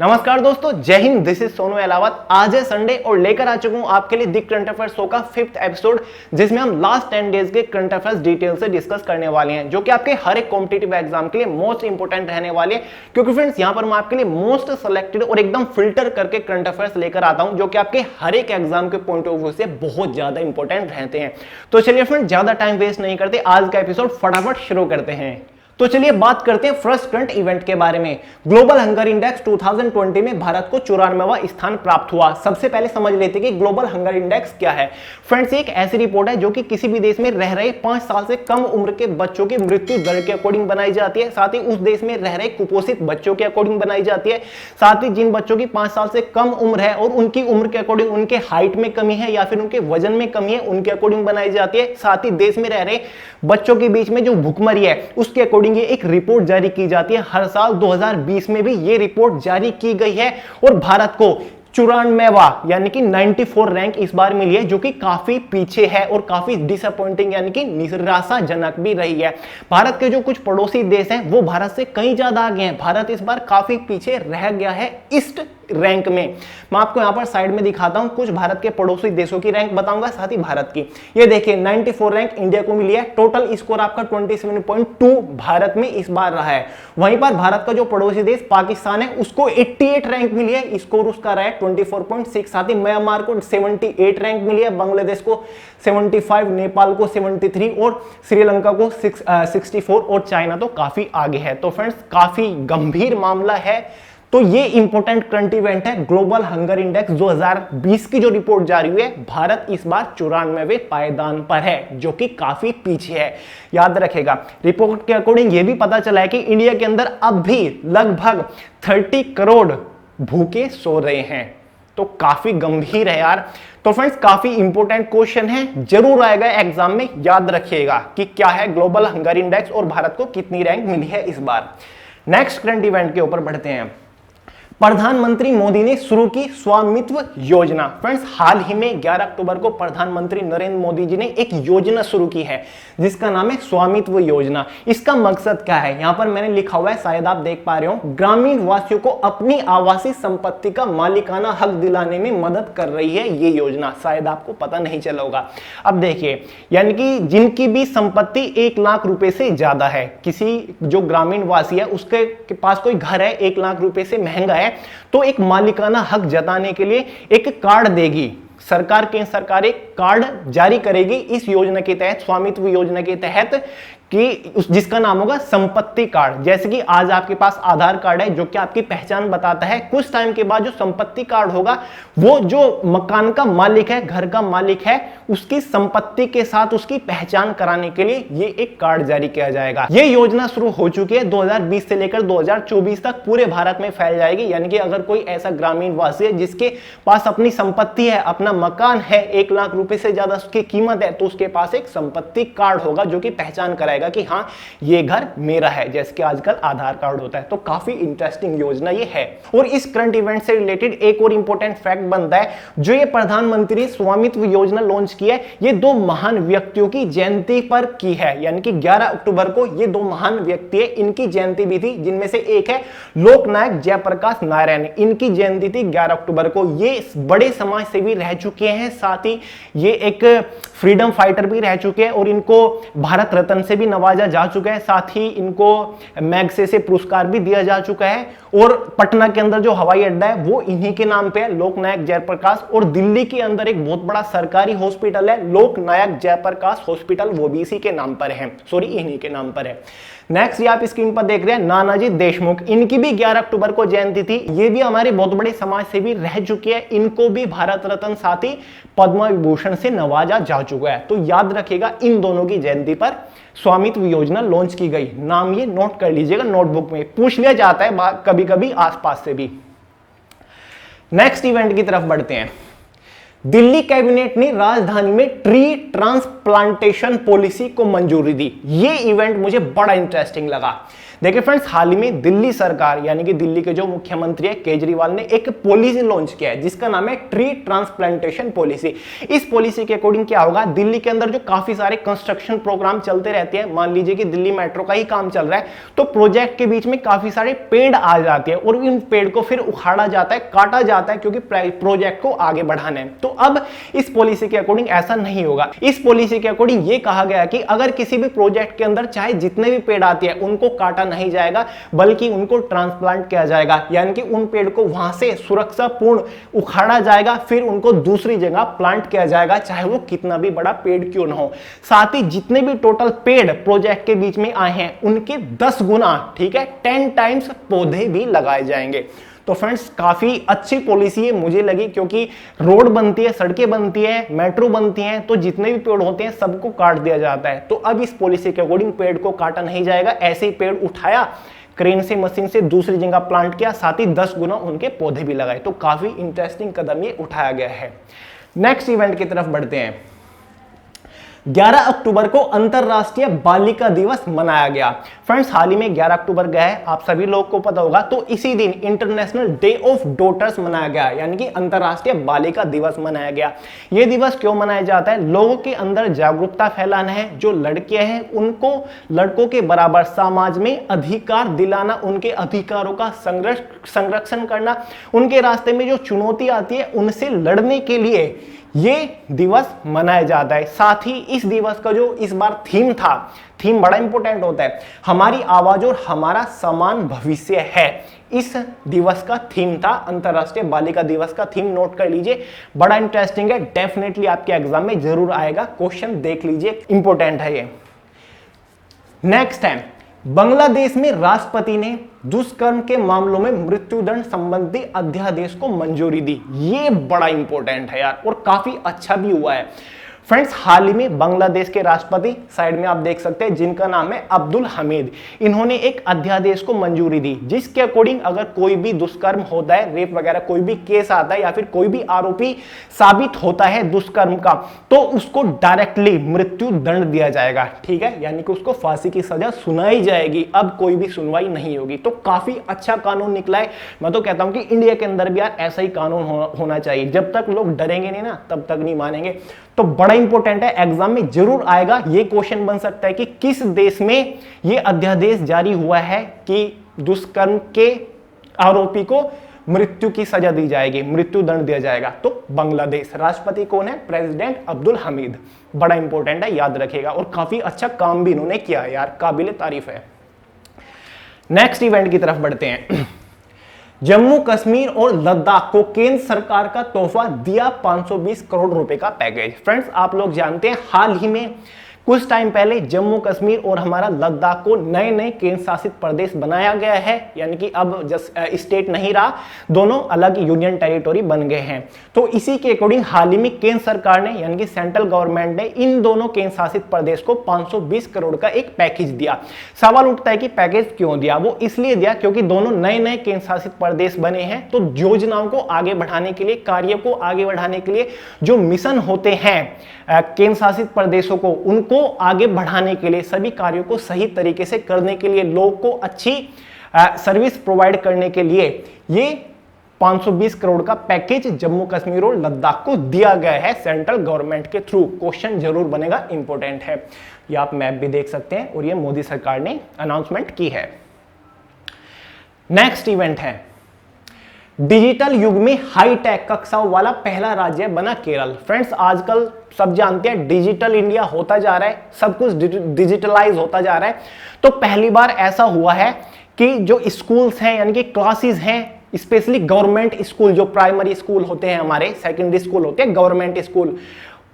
नमस्कार दोस्तों, जय हिंद। This is Sonu Ahlawat. आज है संडे और लेकर आ चुका हूं आपके लिए दी करंट अफेयर्स शो का 5th एपिसोड, जिसमें हम लास्ट 10 डेज के करंट अफेयर्स डिटेल से डिस्कस करने वाले हैं, जो कि आपके हर एक कॉम्पिटिटिव एग्जाम के लिए मोस्ट इंपोर्टेंट रहने वाले हैं। क्योंकि फ्रेंड्स, यहां पर मैं आपके लिए मोस्ट सेलेक्टेड और एकदम फिल्टर करके करंट अफेयर्स लेकर आता हूं, जो कि आपके हर एक एग्जाम के पॉइंट ऑफ व्यू से बहुत ज्यादा इंपॉर्टेंट रहते हैं। तो चलिए फ्रेंड्स, ज्यादा टाइम वेस्ट नहीं करते, आज का एपिसोड फटाफट शुरू करते हैं। तो चलिए बात करते हैं फर्स्ट करंट इवेंट के बारे में। ग्लोबल हंगर इंडेक्स 2020 में भारत को 94वां स्थान प्राप्त हुआ। सबसे पहले समझ लेते हैं कि ग्लोबल हंगर इंडेक्स क्या है। फ्रेंड्स, एक ऐसी रिपोर्ट है जो कि किसी भी देश में रह रहे 5 साल से कम उम्र के बच्चों की मृत्यु दर के अकॉर्डिंग बनाई जाती है। साथ ही उस देश में रह रहे कुपोषित बच्चों के अकॉर्डिंग बनाई जाती है। साथ ही जिन बच्चों की 5 साल से कम उम्र है और उनकी उम्र के अकॉर्डिंग उनके हाइट में कमी है या फिर उनके वजन में कमी है, उनके अकॉर्डिंग बनाई जाती है। साथ ही देश में रह रहे बच्चों के बीच में जो भुखमरी है, उसके अकॉर्डिंग ये एक रिपोर्ट जारी की जाती है। हर साल 2020 में भी ये रिपोर्ट जारी की गई है और भारत को 94वां यानी कि 94 रैंक इस बार मिली है, जो कि काफी पीछे है और काफी डिसअपॉइंटिंग यानी कि निराशाजनक भी रही है। भारत के जो कुछ पड़ोसी देश हैं वो भारत से कहीं ज्यादा आगे हैं। भारत इस बार काफी पीछे रह गया है ईस्ट रैंक में। मैं आपको यहां पर साइड में दिखाता हूं, कुछ भारत के पड़ोसी देशों की रैंक बताऊंगा, साथ ही भारत की। ये देखिए 94 रैंक इंडिया को मिली है। टोटल स्कोर आपका 27.2 भारत में इस बार रहा है। वहीं पर भारत का जो पड़ोसी देश पाकिस्तान है, उसको 88 रैंक मिली है, स्कोर उसका रहा है 24.6। साथ ही म्यांमार को 78 रैंक मिली है, बांग्लादेश को 75, नेपाल को 73 और श्रीलंका को 64 और चाइना तो काफी आगे है। तो फ्रेंड्स, काफी गंभीर मामला है। तो ये इंपॉर्टेंट करंट इवेंट है। ग्लोबल हंगर इंडेक्स 2020 की जो रिपोर्ट जारी हुई है, भारत इस बार 94वें पायदान पर है, जो कि काफी पीछे है। याद रखेगा, रिपोर्ट के अकॉर्डिंग ये भी पता चला है कि इंडिया के अंदर अब भी लगभग 30 करोड़ भूखे सो रहे हैं। तो काफी गंभीर है यार। तो फ्रेंड्स, काफी इंपॉर्टेंट क्वेश्चन है, जरूर आएगा एग्जाम में। याद रखिएगा कि क्या है ग्लोबल हंगर इंडेक्स और भारत को कितनी रैंक मिली है इस बार। नेक्स्ट करंट इवेंट के ऊपर बढ़ते हैं। प्रधानमंत्री मोदी ने शुरू की स्वामित्व योजना। फ्रेंड्स, हाल ही में 11 अक्टूबर को प्रधानमंत्री नरेंद्र मोदी जी ने एक योजना शुरू की है, जिसका नाम है स्वामित्व योजना। इसका मकसद क्या है, यहां पर मैंने लिखा हुआ है, शायद आप देख पा रहे हो। ग्रामीण वासियों को अपनी आवासीय संपत्ति का मालिकाना हक दिलाने में मदद कर रही है ये योजना। शायद आपको पता नहीं चला होगा। अब देखिए, यानी कि जिनकी भी संपत्ति 1 लाख रुपए से ज्यादा है, किसी जो ग्रामीण वासी है उसके पास कोई घर है 1 लाख रुपए से महंगा है, तो एक मालिकाना हक जताने के लिए एक कार्ड देगी सरकार। केंद्र सरकार एक कार्ड जारी करेगी इस योजना के तहत, स्वामित्व योजना के तहत, कि जिसका नाम होगा संपत्ति कार्ड। जैसे कि आज आपके पास आधार कार्ड है, जो कि आपकी पहचान बताता है। कुछ टाइम के बाद जो संपत्ति कार्ड होगा, वो जो मकान का मालिक है, घर का मालिक है, उसकी संपत्ति के साथ उसकी पहचान कराने के लिए ये एक कार्ड जारी किया जाएगा। ये योजना शुरू हो चुकी है। 2020 से लेकर 2024 तक पूरे भारत में फैल जाएगी। यानी कि अगर कोई ऐसा ग्रामीण वासी है जिसके पास अपनी संपत्ति है, अपना मकान है, 1 लाख रुपए से ज्यादा उसकी कीमत है, तो उसके पास एक संपत्ति कार्ड होगा जो कि पहचान कराएगा कि हाँ, ये घर मेरा है, जैसे कि आजकल आधार कार्ड होता है। तो काफी इंटरेस्टिंग योजना ये है। और इस करंट इवेंट से रिलेटेड एक और इंपॉर्टेंट फैक्ट बनता है, जो ये प्रधानमंत्री स्वामित्व योजना लॉन्च की है, ये 2 महान व्यक्तियों की जयंती पर की है। यानी कि 11 अक्टूबर को ये 2 महान व्यक्ति है, इनकी जयंती भी थी, जिनमें से एक है लोकनायक जयप्रकाश नारायण। इनकी जयंती थी 11 अक्टूबर को। ये बड़े समाज सेवी रह चुके हैं, साथ ही ये एक फ्रीडम फाइटर भी रह चुके हैं और इनको भारत रत्न से भी नवाजा जा चुका है। साथ ही इनको मैग्सेसे पुरस्कार भी दिया जा चुका है। और पटना के अंदर जो हवाई अड्डा है वो इन्हीं के नाम पे है, लोकनायक जयप्रकाश। और दिल्ली के अंदर एक बहुत बड़ा सरकारी हॉस्पिटल है, लोकनायक जयप्रकाश हॉस्पिटल, वो भी इसी के नाम पर है, सॉरी इन्हीं के नाम पर है। नेक्स्ट ये आप स्क्रीन पर देख रहे हैं, नानाजी देशमुख। इनकी भी 11 अक्टूबर को जयंती थी। ये भी हमारे बहुत बड़े समाज सेवी रह चुके हैं। इनको भी भारत रत्न साथ ही पद्म विभूषण से नवाजा जा चुका है। तो याद रखिएगा, इन दोनों की जयंती पर स्वामित्व योजना लॉन्च की गई। नाम ये नोट कर लीजिएगा, नोटबुक में पूछ लिया जाता है कभी कभी आसपास से भी। नेक्स्ट इवेंट की तरफ बढ़ते हैं। दिल्ली कैबिनेट ने राजधानी में ट्री ट्रांसप्लांटेशन पॉलिसी को मंजूरी दी। ये इवेंट मुझे बड़ा इंटरेस्टिंग लगा। देखिए फ्रेंड्स, हाल ही में दिल्ली सरकार यानी कि दिल्ली के जो मुख्यमंत्री है केजरीवाल ने एक पॉलिसी लॉन्च किया है जिसका नाम है ट्री ट्रांसप्लांटेशन पॉलिसी। इस पॉलिसी के अकॉर्डिंग क्या होगा, दिल्ली के अंदर जो काफी सारे कंस्ट्रक्शन प्रोग्राम चलते रहते हैं, मान लीजिए कि दिल्ली मेट्रो का ही काम चल रहा है, तो प्रोजेक्ट के बीच में काफी सारे पेड़ आ जाते हैं और इन पेड़ को फिर उखाड़ा जाता है, काटा जाता है, क्योंकि प्रोजेक्ट को आगे बढ़ाना है। तो अब इस पॉलिसी के अकॉर्डिंग ऐसा नहीं होगा। इस पॉलिसी के अकॉर्डिंग ये कहा गया कि अगर किसी भी प्रोजेक्ट के अंदर चाहे जितने भी पेड़ आते हैं उनको काटा नहीं जाएगा, बल्कि उनको ट्रांसप्लांट किया जाएगा, यानी कि उन पेड़ को वहां से सुरक्षापूर्ण उखाड़ा जाएगा, फिर उनको दूसरी जगह प्लांट किया जाएगा, चाहे वो कितना भी बड़ा पेड़ क्यों ना हो। साथ ही जितने भी टोटल पेड़ प्रोजेक्ट के बीच में आए हैं उनके 10 गुना, ठीक है, 10 टाइम्स पौधे भी लगाए जाएंगे। तो फ्रेंड्स, काफी अच्छी पॉलिसी है मुझे लगी, क्योंकि रोड बनती है, सड़कें बनती है, मेट्रो बनती हैं, तो जितने भी पेड़ होते हैं सबको काट दिया जाता है। तो अब इस पॉलिसी के अकॉर्डिंग पेड़ को काटा नहीं जाएगा, ऐसे ही पेड़ उठाया, क्रेन से, मशीन से दूसरी जगह प्लांट किया, साथ ही 10 गुना उनके पौधे भी लगाए। तो काफी इंटरेस्टिंग कदम ये उठाया गया है। नेक्स्ट इवेंट की तरफ बढ़ते हैं। 11 अक्टूबर को अंतरराष्ट्रीय बालिका दिवस मनाया गया। फ्रेंड्स, हाल ही में 11 अक्टूबर गया है, आप सभी लोगों को पता होगा। तो इसी दिन इंटरनेशनल डे ऑफ डॉटर्स मनाया गया, यानी कि अंतरराष्ट्रीय बालिका दिवस मनाया गया। यह दिवस क्यों मनाया जाता है? लोगों के अंदर जागरूकता फैलाना है, जो लड़कियां हैं उनको लड़कों के बराबर समाज में अधिकार दिलाना, उनके अधिकारों का संरक्षण करना, उनके रास्ते में जो चुनौती आती है उनसे लड़ने के लिए ये दिवस मनाया जाता है। साथ ही इस दिवस का जो इस बार थीम बड़ा इंपॉर्टेंट होता है, हमारी आवाज और हमारा समान भविष्य है। इस दिवस का थीम था, अंतरराष्ट्रीय बालिका दिवस का थीम, नोट कर लीजिए, बड़ा इंटरेस्टिंग है, डेफिनेटली आपके एग्जाम में जरूर आएगा, क्वेश्चन देख लीजिए, इंपॉर्टेंट है ये। नेक्स्ट है, बांग्लादेश में राष्ट्रपति ने दुष्कर्म के मामलों में मृत्युदंड संबंधी अध्यादेश को मंजूरी दी। ये बड़ा इंपॉर्टेंट है यार, और काफी अच्छा भी हुआ है। फ्रेंड्स, हाल ही में बांग्लादेश के राष्ट्रपति, साइड में आप देख सकते हैं, जिनका नाम है अब्दुल हमीद, इन्होंने एक अध्यादेश को मंजूरी दी जिसके अकॉर्डिंग अगर कोई भी दुष्कर्म होता है, रेप वगैरह कोई भी केस आता है, या फिर कोई भी आरोपी साबित होता है दुष्कर्म का, तो उसको डायरेक्टली मृत्यु दंड दिया जाएगा, ठीक है, यानी कि उसको फांसी की सजा सुनाई जाएगी। अब कोई भी सुनवाई नहीं होगी। तो काफी अच्छा कानून निकला है। मैं तो कहता हूं कि इंडिया के अंदर भी यार ऐसा ही कानून होना चाहिए। जब तक लोग डरेंगे नहीं ना, तब तक नहीं मानेंगे। तो बड़ा इंपॉर्टेंट है, एग्जाम में जरूर आएगा। ये क्वेश्चन बन सकता है कि किस देश में ये अध्यादेश जारी हुआ है कि दुष्कर्म के आरोपी को मृत्यु की सजा दी जाएगी, मृत्यु दंड दिया जाएगा। तो बांग्लादेश। राष्ट्रपति कौन है? प्रेसिडेंट अब्दुल हमीद। बड़ा इंपॉर्टेंट है, याद रखेगा। और काफी अच्छा काम भी इन्होंने किया है यार, काबिले तारीफ है। नेक्स्ट इवेंट की तरफ बढ़ते हैं। जम्मू कश्मीर और लद्दाख को केंद्र सरकार का तोहफा दिया 520 करोड़ रुपए का पैकेज। फ्रेंड्स, आप लोग जानते हैं हाल ही में कुछ टाइम पहले जम्मू कश्मीर और हमारा लद्दाख को नए नए केंद्र शासित प्रदेश बनाया गया है, यानी कि अब स्टेट नहीं रहा, दोनों अलग यूनियन टेरिटोरी बन गए हैं। तो इसी के अकॉर्डिंग हाल ही में केंद्र सरकार ने, यानी कि सेंट्रल गवर्नमेंट ने इन दोनों केंद्र शासित प्रदेश को 520 करोड़ का एक पैकेज दिया। सवाल उठता है कि पैकेज क्यों दिया? वो इसलिए दिया क्योंकि दोनों नए नए केंद्र शासित प्रदेश बने हैं, तो योजनाओं को आगे बढ़ाने के लिए, कार्य को आगे बढ़ाने के लिए जो मिशन होते हैं केंद्र शासित प्रदेशों को, उनको आगे बढ़ाने के लिए, सभी कार्यों को सही तरीके से करने के लिए, लोगों को अच्छी सर्विस प्रोवाइड करने के लिए ये 520 करोड़ का पैकेज जम्मू कश्मीर और लद्दाख को दिया गया है सेंट्रल गवर्नमेंट के थ्रू। क्वेश्चन जरूर बनेगा, इंपॉर्टेंट है। ये आप मैप भी देख सकते हैं, और ये मोदी सरकार ने अनाउंसमेंट की है। नेक्स्ट इवेंट है, डिजिटल युग में हाईटेक कक्षाओं वाला पहला राज्य बना केरल। फ्रेंड्स, आजकल सब जानते हैं डिजिटल इंडिया होता जा रहा है, सब कुछ डिजिटलाइज होता जा रहा है। तो पहली बार ऐसा हुआ है कि जो स्कूल्स हैं, यानी कि क्लासेस हैं, स्पेशली गवर्नमेंट स्कूल, जो प्राइमरी स्कूल होते हैं हमारे, सेकेंडरी स्कूल होते हैं, गवर्नमेंट स्कूल,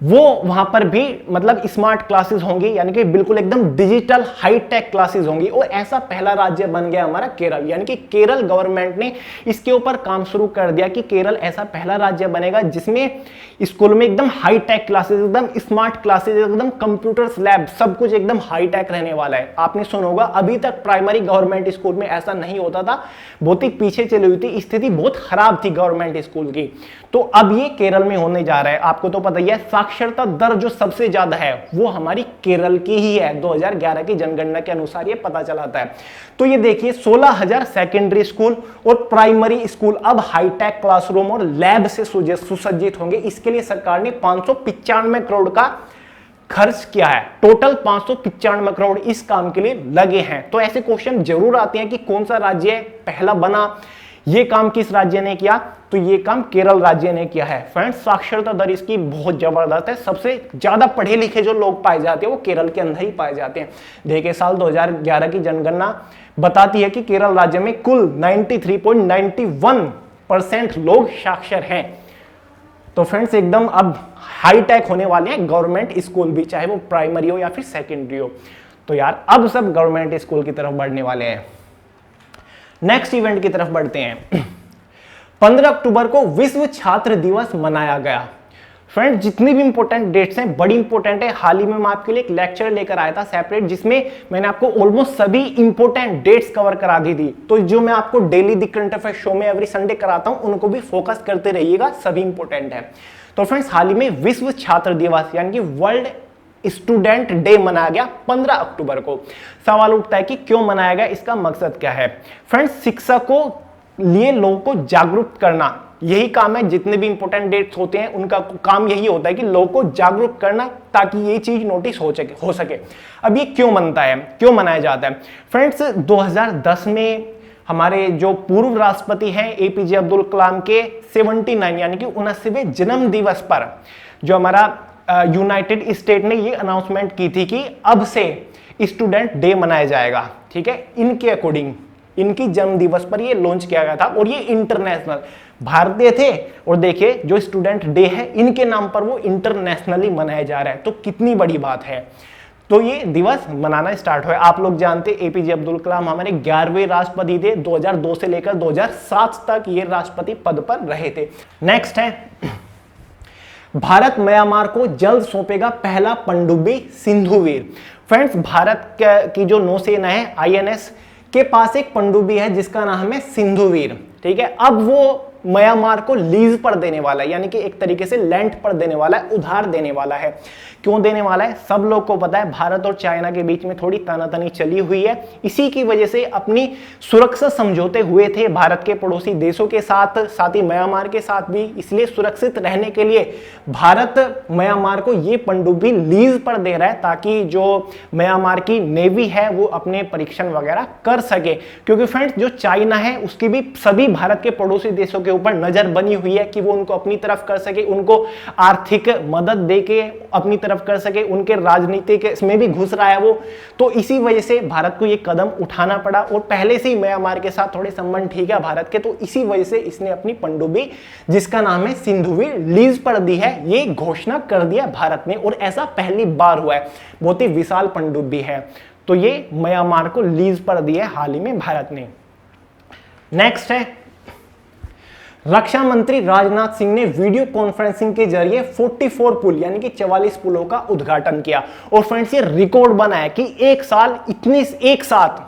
वो वहां पर भी मतलब स्मार्ट क्लासेस होंगी, यानी कि बिल्कुल एकदम डिजिटल हाईटेक क्लासेस होंगी। और ऐसा पहला राज्य बन गया हमारा केरल, यानी कि केरल गवर्नमेंट ने इसके ऊपर काम शुरू कर दिया कि केरल ऐसा पहला राज्य बनेगा जिसमें स्कूल में एकदम हाईटेक क्लासेस, एकदम स्मार्ट क्लासेस, एकदम कंप्यूटर्स लैब, सब कुछ एकदम हाईटेक रहने वाला है। आपने सुना होगा अभी तक प्राइमरी गवर्नमेंट स्कूल में ऐसा नहीं होता था, बहुत ही पीछे चली हुई थी, स्थिति बहुत खराब थी गवर्नमेंट स्कूल की। तो अब ये केरल में होने जा रहा है। आपको तो पता ही है साक्षरता दर जो सबसे ज्यादा है वो हमारी केरल की ही है, 2011 की जनगणना के अनुसार ये पता चलाता है। तो ये देखिए 16,000 सेकेंडरी स्कूल और प्राइमरी स्कूल अब हाईटेक क्लासरूम और लैब से सुसज्जित होंगे। इसके लिए सरकार ने 595 करोड़ का खर्च किया है। टोटल 595 करोड़ इस काम के लिए लगे हैं। तो ऐसे क्वेश्चन जरूर आते हैं कि कौन सा राज्य पहला बना, ये काम किस राज्य ने किया, तो ये काम केरल राज्य ने किया है। फ्रेंड्स, साक्षरता दर इसकी बहुत जबरदस्त है। सबसे ज्यादा पढ़े लिखे जो लोग पाए जाते हैं वो केरल के अंदर ही पाए जाते हैं। देखिए साल 2011 की जनगणना बताती है कि केरल राज्य में कुल 93.91% लोग साक्षर हैं। तो फ्रेंड्स, एकदम अब हाईटेक होने वाले हैं गवर्नमेंट स्कूल भी, चाहे वो प्राइमरी हो या फिर सेकेंडरी हो। तो यार अब सब गवर्नमेंट स्कूल की तरफ बढ़ने वाले हैं। नेक्स्ट इवेंट की तरफ बढ़ते हैं। 15 अक्टूबर को विश्व छात्र दिवस मनाया गया। फ्रेंड्स, जितनी भी इंपॉर्टेंट डेट्स हैं बड़ी इंपॉर्टेंट है। हाल ही में मैं आपके लिए एक लेक्चर लेकर आया था सेपरेट, जिसमें मैंने आपको ऑलमोस्ट सभी इंपॉर्टेंट डेट्स कवर करा दी थी। तो जो मैं आपको daily the current affair show में एवरी संडे कराता हूं, उनको भी फोकस करते रहिएगा, सभी इंपॉर्टेंट है। तो फ्रेंड्स, हाल ही में विश्व छात्र दिवस यानी कि वर्ल्ड स्टूडेंट डे मनाया गया 15 अक्टूबर को। सवाल उठता है कि क्यों मनाया गया, इसका मकसद क्या है। फ्रेंड्स, शिक्षा को लिए लोगों को जागरूक करना, यही काम है। जितने भी इंपॉर्टेंट डेट्स होते हैं उनका काम यही होता है कि लोगों को जागरूक करना, ताकि ये चीज नोटिस हो सके। अब ये क्यों मनता है, क्यों मनाया जाता है। फ्रेंड्स, 2010 में हमारे जो पूर्व राष्ट्रपति हैं एपीजे अब्दुल कलाम के 79 यानी कि 79वें जन्म दिवस पर जो हमारा यूनाइटेड स्टेट ने ये अनाउंसमेंट की थी कि अब से स्टूडेंट डे मनाया जाएगा। ठीक है, इनके अकॉर्डिंग इनकी जन्म दिवस पर ये लॉन्च किया गया था और ये इंटरनेशनल भारतीय थे। और देखिए जो स्टूडेंट डे है इनके नाम पर वो इंटरनेशनली मनाया जा रहा है, तो कितनी बड़ी बात है। तो ये दिवस मनाना स्टार्ट हुआ। आप लोग जानते एपीजे अब्दुल कलाम हमारे 11वें राष्ट्रपति थे। 2002 से लेकर 2007 तक ये राष्ट्रपति पद पर रहे थे। नेक्स्ट है, भारत म्यांमार को जल्द सौंपेगा पहला पनडुब्बी सिंधुवीर। फ्रेंड्स, भारत की जो नौसेना है आईएनएस के पास एक पनडुब्बी है जिसका नाम है सिंधुवीर। ठीक है, अब वो म्यांमार को लीज पर देने वाला है, यानी कि एक तरीके से लैंड पर देने वाला है, उधार देने वाला है। क्यों देने वाला है, सब लोग को पता है। भारत और चाइना के बीच में थोड़ी तानातनी चली हुई है, इसी की वजह से अपनी सुरक्षा समझौते हुए थे भारत के पड़ोसी देशों के साथ, साथ ही म्यांमार के साथ भी। इसलिए सुरक्षित रहने के लिए भारत म्यांमार को ये पनडुब्बी लीज पर दे रहा है, ताकि जो म्यांमार की नेवी है वो अपने परीक्षण वगैरह कर सके। क्योंकि फ्रेंड्स, जो चाइना है उसकी भी सभी भारत के पड़ोसी देशों के ऊपर नजर बनी हुई है कि वो उनको अपनी तरफ कर सके, उनको आर्थिक मदद देके अपनी तरफ कर सके, उनके राजनीतिक इसमें भी घुस रहा है वो। तो इसी वजह से भारत को ये कदम उठाना पड़ा। और पहले से ही म्यांमार के साथ थोड़े संबंध ठीक है भारत के, तो इसी वजह से इसने अपनी पनडुब्बी जिसका नाम है सिंधुवीर लीज पर दी है, ये घोषणा कर दिया भारत ने। और ऐसा पहली बार हुआ है, बहुत ही विशाल पनडुब्बी है। तो ये म्यांमार को लीज पर दी है हाल ही में भारत ने। नेक्स्ट है, रक्षा मंत्री राजनाथ सिंह ने वीडियो कॉन्फ्रेंसिंग के जरिए 44 पुल यानी कि 44 पुलों का उद्घाटन किया। और फ्रेंड्स, ये रिकॉर्ड बना है कि एक साथ।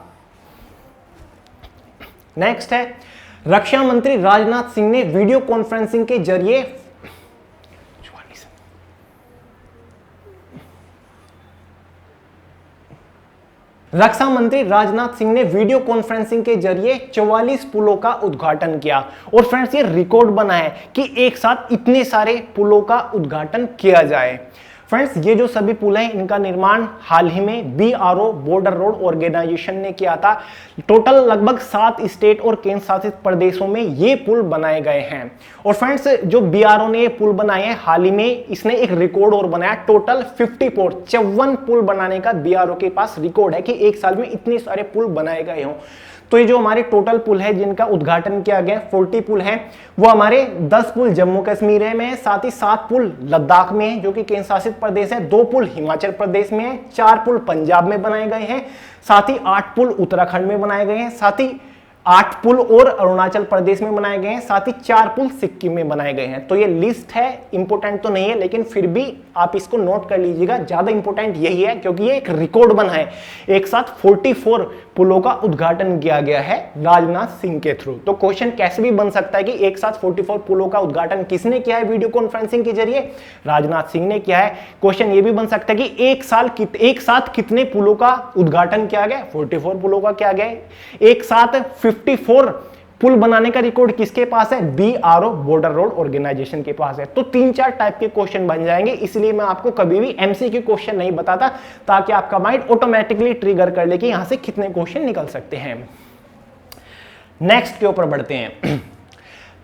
नेक्स्ट है, रक्षा मंत्री राजनाथ सिंह ने वीडियो कॉन्फ्रेंसिंग के जरिए रक्षा मंत्री राजनाथ सिंह ने वीडियो कॉन्फ्रेंसिंग के जरिए 44 पुलों का उद्घाटन किया। और फ्रेंड्स, ये रिकॉर्ड बना है कि एक साथ इतने सारे पुलों का उद्घाटन किया जाए। फ्रेंड्स, ये जो सभी पुल हैं इनका निर्माण हाल ही में बीआरओ बॉर्डर रोड ऑर्गेनाइजेशन ने किया था। टोटल लगभग 7 स्टेट और केंद्र शासित प्रदेशों में ये पुल बनाए गए हैं। और फ्रेंड्स, जो बीआरओ ने ये पुल बनाए हैं हाल ही में, इसने एक रिकॉर्ड और बनाया। टोटल 54 पुल बनाने का बीआरओ के पास रिकॉर्ड है कि एक साल में इतने सारे पुल बनाए गए हों। तो ये जो हमारे टोटल पुल है जिनका उद्घाटन किया गया 40 पुल है, वो हमारे 10 पुल जम्मू कश्मीर में है, साथ ही 7 पुल लद्दाख में है जो कि केंद्र शासित प्रदेश है, 2 पुल हिमाचल प्रदेश में है, 4 पुल पंजाब में बनाए गए हैं, साथ ही 8 पुल उत्तराखंड में बनाए गए हैं, साथ ही 8 पुल और अरुणाचल प्रदेश में बनाए गए हैं, साथ ही 4 पुल सिक्किम में बनाए गए हैं। तो ये लिस्ट है, इंपोर्टेंट तो नहीं है लेकिन फिर भी आप इसको नोट कर लीजिएगा, ज्यादा इंपोर्टेंट यही है क्योंकि ये एक रिकॉर्ड बना है। एक साथ 44 पुलों का उद्घाटन किया गया है राजनाथ सिंह के थ्रू। तो क्वेश्चन कैसे भी बन सकता है कि एक साथ 44 पुलों का उद्घाटन किसने किया है वीडियो कॉन्फ्रेंसिंग के जरिए? राजनाथ सिंह ने किया है। क्वेश्चन ये भी बन सकता है कि एक साथ कितने पुलों का उद्घाटन किया गया? 44 पुलों का किया गया। एक साथ 54 पुल बनाने का रिकॉर्ड किसके पास है? BRO बॉर्डर रोड ऑर्गेनाइजेशन के पास है। तो 3-4 टाइप के क्वेश्चन बन जाएंगे, इसलिए मैं आपको कभी भी MCQ क्वेश्चन नहीं बताता ताकि आपका माइंड ऑटोमेटिकली ट्रिगर कर ले कि यहां से कितने क्वेश्चन निकल सकते हैं। नेक्स्ट के ऊपर बढ़ते हैं।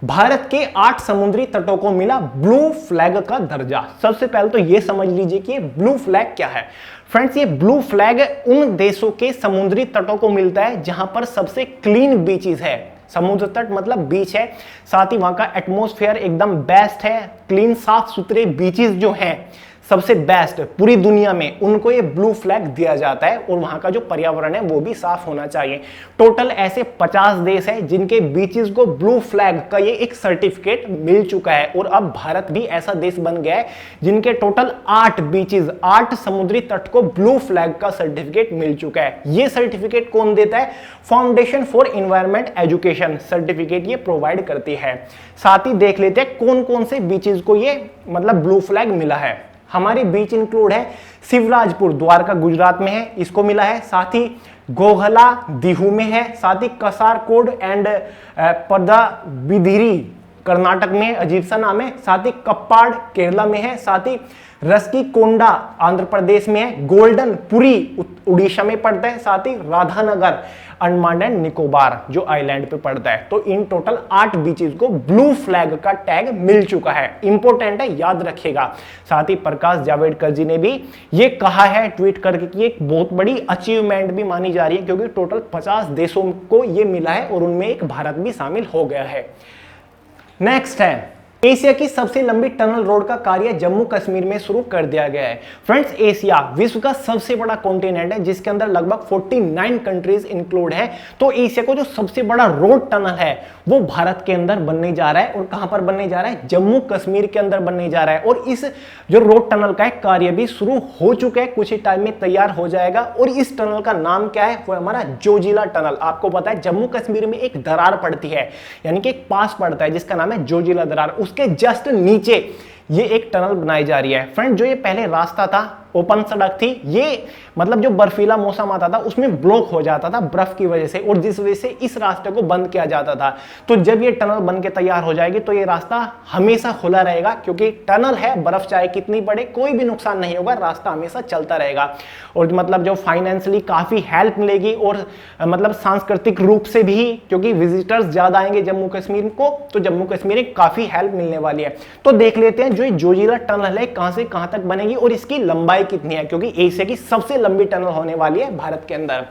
भारत के 8 समुद्री तटों को मिला ब्लू फ्लैग का दर्जा। सबसे पहले तो यह समझ लीजिए कि ब्लू फ्लैग क्या है। फ्रेंड्स, ये ब्लू फ्लैग उन देशों के समुद्री तटों को मिलता है जहां पर सबसे क्लीन बीचेस है। समुद्र तट मतलब बीच है, साथ ही वहां का एटमॉस्फेयर एकदम बेस्ट है, क्लीन साफ सुथरे बीचेस जो हैं सबसे बेस्ट पूरी दुनिया में, उनको ये ब्लू फ्लैग दिया जाता है। और वहां का जो पर्यावरण है वो भी साफ होना चाहिए। टोटल ऐसे 50 देश हैं जिनके बीचेस को ब्लू फ्लैग का ये एक सर्टिफिकेट मिल चुका है। और अब भारत भी ऐसा देश बन गया है जिनके टोटल 8 बीचेस, 8 समुद्री तट को ब्लू फ्लैग का सर्टिफिकेट मिल चुका है। ये सर्टिफिकेट कौन देता है? Foundation for environment education certificate ये प्रोवाइड करती है। साथ ही देख लेते हैं कौन कौन से बीचेस को ये मतलब ब्लू फ्लैग मिला है। हमारी बीच इंक्लूड है शिवराजपुर द्वारका गुजरात में है, इसको मिला है। साथ ही गोहला दीहू में है, साथ ही कसारकोड एंड पदा बिधिरी कर्नाटक में, अजीब सा नाम है। साथ ही कप्पाड़ केरला में है, साथ ही रस्की कोंडा आंध्र प्रदेश में है, गोल्डन पुरी उड़ीसा में पड़ता है, साथ ही राधानगर अंडमान एंड निकोबार जो आइलैंड पे पड़ता है। तो इन टोटल 8 बीचेस को ब्लू फ्लैग का टैग मिल चुका है। इंपॉर्टेंट है, याद रखिएगा। साथ ही प्रकाश जावड़ेकर जी ने भी ये कहा है ट्वीट करके कि एक बहुत बड़ी अचीवमेंट भी मानी जा रही है क्योंकि टोटल 50 देशों को ये मिला है और उनमें एक भारत भी शामिल हो गया है। नेक्स्ट है, एशिया की सबसे लंबी टनल रोड का कार्य जम्मू कश्मीर में शुरू कर दिया गया है। फ्रेंड्स, एशिया विश्व का सबसे बड़ा कॉन्टिनेंट है जिसके अंदर लगभग 49 कंट्रीज इंक्लूड है। तो एशिया को जो सबसे बड़ा रोड टनल है वो भारत के अंदर बनने जा रहा है। और कहां पर बनने जा रहा है? जम्मू कश्मीर के अंदर बनने जा रहा है। और इस जो रोड टनल का कार्य भी शुरू हो चुका है, कुछ ही टाइम में तैयार हो जाएगा। और इस टनल का नाम क्या है? वो हमारा जोजिला टनल। आपको पता है जम्मू कश्मीर में एक दरार पड़ती है, यानी कि एक पास पड़ता है जिसका नाम है जोजिला दरार, उसके जस्ट नीचे ये एक टनल बनाई जा रही है। फ्रेंड, जो ये पहले रास्ता था ओपन सड़क थी, ये मतलब जो बर्फीला मौसम आता था उसमें ब्लॉक हो जाता था बर्फ की वजह से, और जिस वजह से इस रास्ते को बंद किया जाता था। तो जब ये टनल बन के तैयार हो जाएगी तो ये रास्ता हमेशा खुला रहेगा क्योंकि टनल है, बर्फ चाहे कितनी पड़े कोई भी नुकसान नहीं होगा, रास्ता हमेशा चलता रहेगा। और मतलब जो फाइनेंशियली काफी हेल्प मिलेगी और मतलब सांस्कृतिक रूप से भी, क्योंकि विजिटर्स ज्यादा आएंगे जम्मू कश्मीर को, तो जम्मू कश्मीर में काफी हेल्प मिलने वाली है। तो देख लेते हैं जो जोजिला टनल है कहां से कहां तक बनेगी और इसकी लंबाई कितनी है, क्योंकि एशिया की सबसे लंबी टनल होने वाली है भारत के अंदर।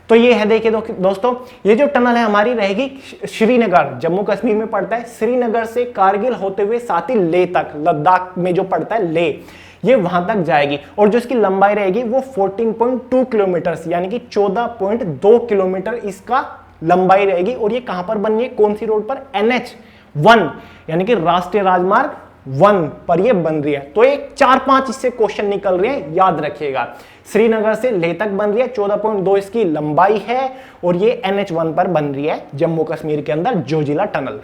तो ये है, देखिए दोस्तों, ये जो टनल है हमारी रहेगी श्रीनगर, जम्मू कश्मीर में पड़ता है, श्रीनगर से कारगिल होते हुए साथ ही लेह तक, लद्दाख में जो पड़ता है लेह, ये वहां तक जाएगी। और जो इसकी लंबाई रहेगी वो 14.2 किलोमीटर यानी कि 14.2 किलोमीटर इसका लंबाई रहेगी। और ये कहां पर बन रही है? कौन सी रोड पर? NH1 यानी कि राष्ट्रीय राजमार्ग 1 पर ये बन रही है। तो एक 4-5 इससे क्वेश्चन निकल रहे हैं, याद रखिएगा। श्रीनगर से लेह तक बन रही है, 14.2 इसकी लंबाई है और ये NH1 पर बन रही है जम्मू कश्मीर के अंदर जोजिला टनल।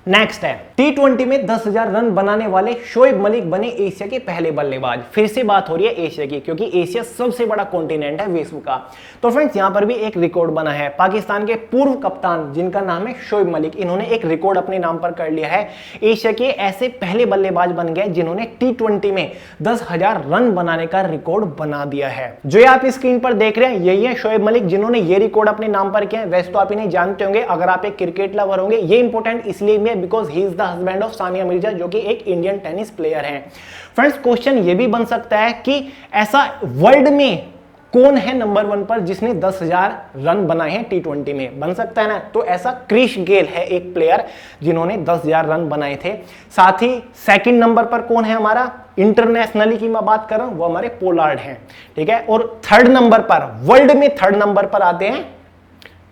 नेक्स्ट है, T20 में 10,000 रन बनाने वाले शोएब मलिक बने एशिया के पहले बल्लेबाज। फिर से बात हो रही है एशिया की, क्योंकि एशिया सबसे बड़ा कॉन्टिनेंट है विश्व का। तो फ्रेंड्स, यहां पर भी एक रिकॉर्ड बना है। पाकिस्तान के पूर्व कप्तान जिनका नाम है शोएब मलिक, इन्होंने एक रिकॉर्ड अपने नाम पर कर लिया है। एशिया के ऐसे पहले बल्लेबाज बन गए जिन्होंने T20 में 10,000 रन बनाने का रिकॉर्ड बना दिया है। जो आप स्क्रीन पर देख रहे हैं यही है शोएब मलिक, जिन्होंने ये रिकॉर्ड अपने नाम पर किया है। वैसे तो आप इन्हें जानते होंगे अगर आप एक क्रिकेट लवर होंगे। ये इंपॉर्टेंट इसलिए because he is the husband of Sania Mirza, जो कि एक इंडियन टेनिस प्लेयर हैं। फ्रेंड्स, क्वेश्चन ये भी बन सकता है कि ऐसा वर्ल्ड में कौन है नंबर 1 पर जिसने 10,000 रन बनाए हैं T20 में? बन सकता है ना? तो ऐसा क्रिस गेल है एक प्लेयर जिन्होंने 10,000 रन बनाए थे। साथ ही सेकंड नंबर पर कौन है हमारा, इंटरनेशनली की मैं बात कर रहा हूं, वो हमारे पोलार्ड हैं, ठीक है। और थर्ड नंबर पर, वर्ल्ड में थर्ड नंबर पर आते हैं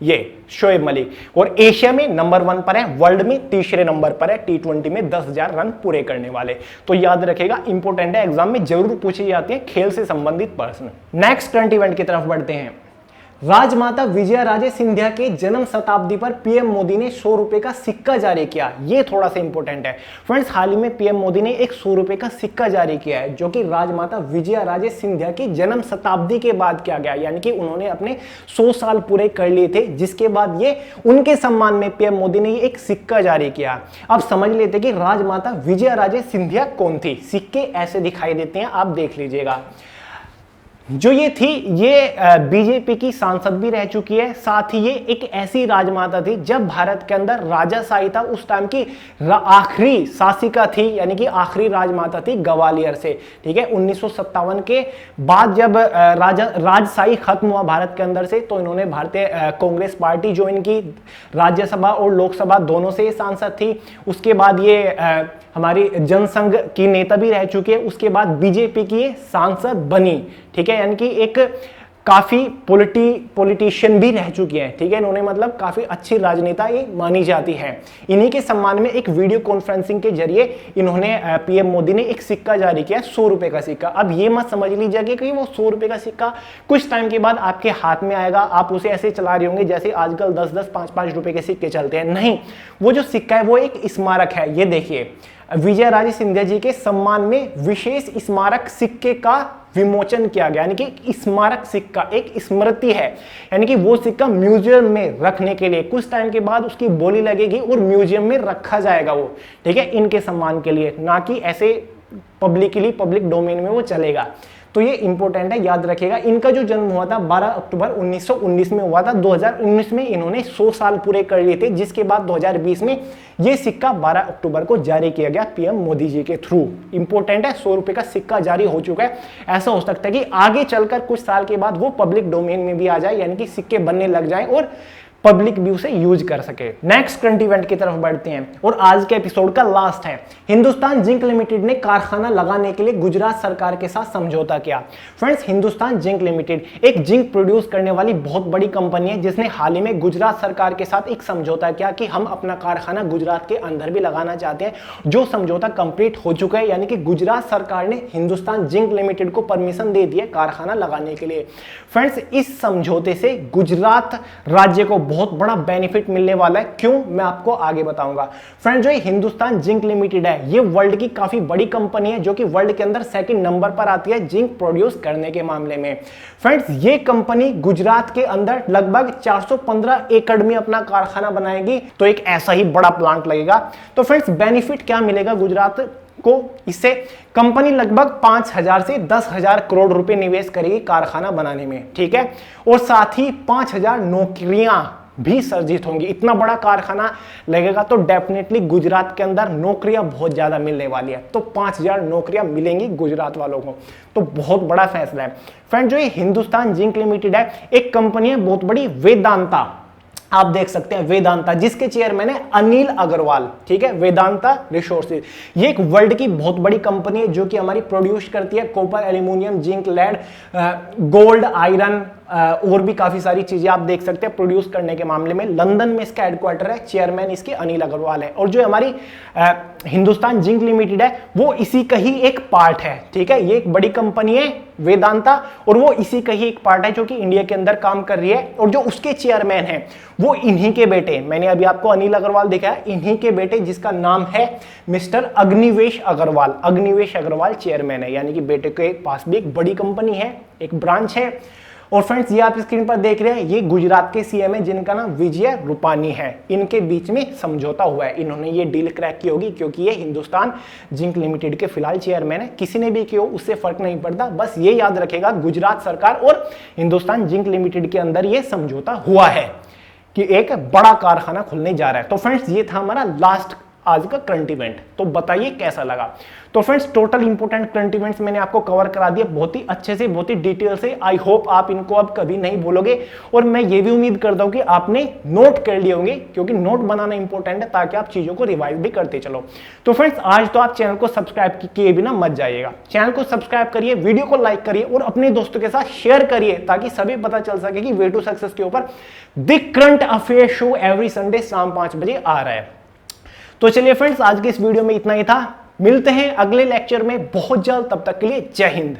ये शोएब मलिक, और एशिया में नंबर 1 पर है, वर्ल्ड में तीसरे नंबर पर है T20 में 10,000 रन पूरे करने वाले। तो याद रखेगा, इंपॉर्टेंट है, एग्जाम में जरूर पूछी जाती है खेल से संबंधित प्रश्न। नेक्स्ट करंट इवेंट की तरफ बढ़ते हैं। राजमाता विजया राजे सिंधिया के जन्म शताब्दी पर पीएम मोदी ने 100 रुपए का सिक्का जारी किया। ये थोड़ा सा इंपॉर्टेंट है फ्रेंड्स। हाल ही में पीएम मोदी ने एक 100 रुपए का सिक्का जारी किया है, जो कि राजमाता विजया राजे सिंधिया की जन्म शताब्दी के बाद किया गया, यानी कि उन्होंने अपने 100 साल पूरे कर लिए थे, जिसके बाद ये उनके सम्मान में पीएम मोदी ने एक सिक्का जारी किया। अब समझ लेते कि राजमाता विजया राजे सिंधिया कौन थी। सिक्के ऐसे दिखाई देते हैं, आप देख लीजिएगा। जो ये थी, ये बीजेपी की सांसद भी रह चुकी है। साथ ही ये एक ऐसी राजमाता थी जब भारत के अंदर राजाशाही था, उस टाइम की आखिरी शासिका थी, यानी कि आखिरी राजमाता थी ग्वालियर से, ठीक है। 1957 के बाद जब राजशाही खत्म हुआ भारत के अंदर से, तो इन्होंने भारतीय कांग्रेस पार्टी ज्वाइन की। राज्यसभा और लोकसभा दोनों से ये सांसद थी। उसके बाद ये हमारी जनसंघ की नेता भी रह चुकी है। उसके बाद बीजेपी की सांसद बनी, ठीक है, यानी कि एक काफी पॉलिटिशियन भी रह चुकी है, ठीक है। इन्होंने मतलब काफी अच्छी राजनेता ये मानी जाती है। इन्हीं के सम्मान में एक वीडियो कॉन्फ्रेंसिंग के जरिए इन्होंने पीएम मोदी ने एक सिक्का जारी किया, 100 रुपए का सिक्का। अब ये मत समझ लीजिए कि वो 100 रुपए का सिक्का कुछ टाइम के बाद आपके हाथ में आएगा, आप उसे ऐसे चला रहे होंगे जैसे आजकल 10-10, 5-5 रुपए के सिक्के चलते हैं। नहीं, वो जो सिक्का है वो एक स्मारक है। ये देखिए, विजय राजे सिंधिया जी के सम्मान में विशेष स्मारक सिक्के का विमोचन किया गया, यानी कि स्मारक सिक्का एक स्मृति है, यानी कि वो सिक्का म्यूजियम में रखने के लिए कुछ टाइम के बाद उसकी बोली लगेगी और म्यूजियम में रखा जाएगा वो, ठीक है, इनके सम्मान के लिए, ना कि ऐसे पब्लिक डोमेन में वो चलेगा। तो ये इंपॉर्टेंट है, याद रखिएगा। इनका जो जन्म हुआ था 12 अक्टूबर 1919 में हुआ था। 2019 में इन्होंने 100 साल पूरे कर लिए थे, जिसके बाद 2020 में ये सिक्का 12 अक्टूबर को जारी किया गया पीएम मोदी जी के थ्रू। इंपॉर्टेंट है, 100 रुपए का सिक्का जारी हो चुका है। ऐसा हो सकता है कि आगे चलकर कुछ साल के बाद वो पब्लिक डोमेन में भी आ जाए, यानी कि सिक्के बनने लग जाए और पब्लिक भी उसे यूज कर सके। नेक्स्ट करंट इवेंट की तरफ बढ़ते हैं और आज के एपिसोड का लास्ट है। हिंदुस्तान जिंक लिमिटेड ने कारखाना लगाने के लिए गुजरात सरकार के साथ समझौता किया। फ्रेंड्स, हिंदुस्तान जिंक लिमिटेड एक जिंक प्रोड्यूस करने वाली बहुत बड़ी कंपनी है, जिसने हाल ही में गुजरात सरकार के साथ एक समझौता किया कि हम अपना कारखाना गुजरात के अंदर भी लगाना चाहते हैं। जो समझौता कंप्लीट हो चुका है, यानी कि गुजरात सरकार ने हिंदुस्तान जिंक लिमिटेड को परमिशन दे दी है कारखाना लगाने के लिए। फ्रेंड्स, इस समझौते से गुजरात राज्य को बहुत बड़ा बेनिफिट मिलने वाला है। क्यों, मैं आपको आगे बताऊंगा। फ्रेंड्स, जो हिंदुस्तान जिंक लिमिटेड है, ये वर्ल्ड की काफी बड़ी कंपनी है, जो कि वर्ल्ड के अंदर सेकंड नंबर पर आती है जिंक प्रोड्यूस करने के मामले में। फ्रेंड्स, ये कंपनी गुजरात के अंदर लगभग 415 एकड़ में अपना कारखाना बनाएगी। तो एक ऐसा ही बड़ा प्लांट लगेगा। तो फ्रेंड्स, बेनिफिट क्या मिलेगा गुजरात को? इससे कंपनी लगभग 5,000 से 10,000 करोड़ रुपए निवेश करेगी कारखाना बनाने में, ठीक है। और साथ ही 5,000 नौकरियां भी सर्जित होंगी। इतना बड़ा कारखाना लगेगा तो डेफिनेटली गुजरात के अंदर नौकरियां बहुत ज्यादा मिलने वाली है। तो 5,000 नौकरियां मिलेंगी गुजरात वालों को। तो बहुत बड़ा फैसला है। फ्रेंड, जो ये हिंदुस्तान जिंक लिमिटेड है, एक कंपनी है बहुत बड़ी, वेदांता। आप देख सकते हैं वेदांता, जिसके चेयरमैन है अनिल अग्रवाल, ठीक है। वेदांता रिसोर्सेज, ये एक वर्ल्ड की बहुत बड़ी कंपनी है, जो कि हमारी प्रोड्यूस करती है copper, aluminium, zinc, lead, gold, iron और भी काफी सारी चीजें आप देख सकते हैं प्रोड्यूस करने के मामले में। लंदन में इसका हेडक्वार्टर है, चेयरमैन इसके अनिल अग्रवाल है। और जो हमारी हिंदुस्तान जिंक लिमिटेड है, वो इसी का ही एक पार्ट है, ठीक है। ये एक बड़ी कंपनी है वेदांता, और वो इसी का ही एक पार्ट है जो कि इंडिया के अंदर काम कर रही है। और जो उसके चेयरमैन है वो इन्हीं के बेटे, मैंने अभी आपको अनिल अग्रवाल दिखाया, इन्हीं के बेटे, जिसका नाम है मिस्टर अग्निवेश अग्रवाल। अग्निवेश अग्रवाल चेयरमैन है, यानी कि बेटे के पास भी एक बड़ी कंपनी है, एक ब्रांच है। और फ्रेंड्स, ये आप स्क्रीन पर देख रहे हैं, ये गुजरात के सीएम है, जिनका नाम विजय रूपानी है। इनके बीच में समझौता हुआ है, इन्होंने ये डील क्रैक की होगी, क्योंकि ये हिंदुस्तान जिंक लिमिटेड के फिलहाल चेयरमैन है। किसी ने भी किया उससे फर्क नहीं पड़ता, बस ये याद रखेगा गुजरात सरकार और हिंदुस्तान जिंक लिमिटेड के अंदर ये समझौता हुआ है कि एक बड़ा कारखाना खुलने जा रहा है। तो फ्रेंड्स, ये था हमारा लास्ट आज का करंट इवेंट। तो बताइए कैसा लगा। तो friends total important current events मैंने आपको कवर करा दिया बहुत ही अच्छे से, बहुत ही डिटेल से। आई होप आप इनको अब कभी नहीं भूलोगे और मैं ये भी उम्मीद करता हूं कि आपने नोट कर लिए होंगे, क्योंकि नोट बनाना इंपॉर्टेंट है ताकि आप चीजों को रिवाइज भी करते चलो। तो फ्रेंड्स आज तो आप चैनल को सब्सक्राइब किए बिना मत जाइएगा। चैनल को सब्सक्राइब करिए, वीडियो को लाइक करिए और अपने दोस्तों के साथ शेयर करिए ताकि सभी पता चल सके कि वे टू सक्सेस के ऊपर the current affair show every Sunday शाम 5 बजे आ रहा है। तो चलिए फ्रेंड्स आज के इस वीडियो में इतना ही था। मिलते हैं अगले लेक्चर में बहुत जल्द, तब तक के लिए जय हिंद।